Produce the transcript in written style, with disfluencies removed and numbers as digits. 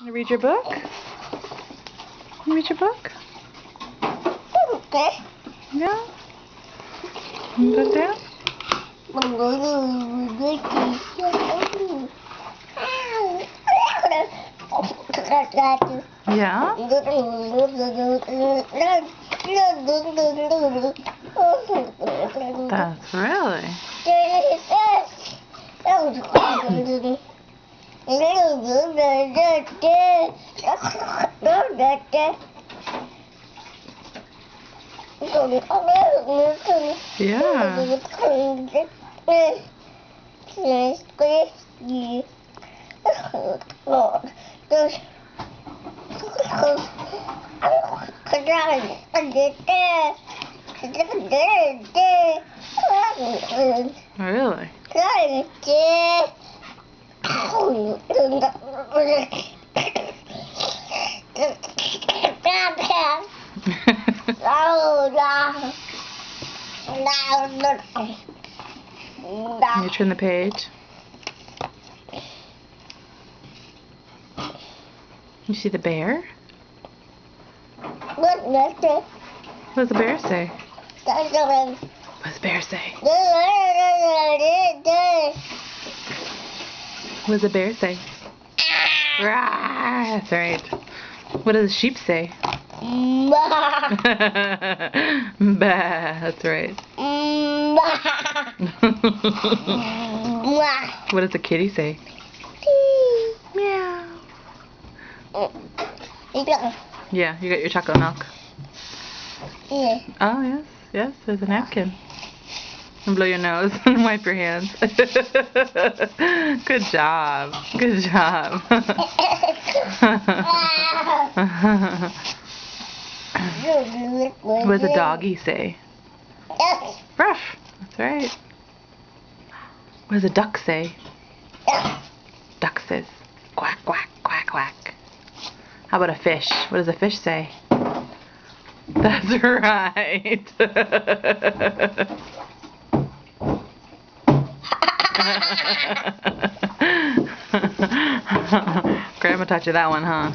Want to read your book? You read your book? Okay. Yeah? You put it down? Yeah? That's really... Yeah. Really? You turn the page. You see the bear? What does the bear say? What does the bear say? What does the bear say? Rah, that's right. What does the sheep say? Bah, that's right. What does the kitty say? Meow. Yeah, you got your chocolate milk. Yeah. Oh, yes, yes, there's a napkin. And blow your nose and wipe your hands. Good job. Good job. What does the doggy say? Ruff. That's right. What does the duck say? Duck says quack, quack, quack, quack. How about a fish? What does a fish say? That's right. Grandma taught you that one, huh?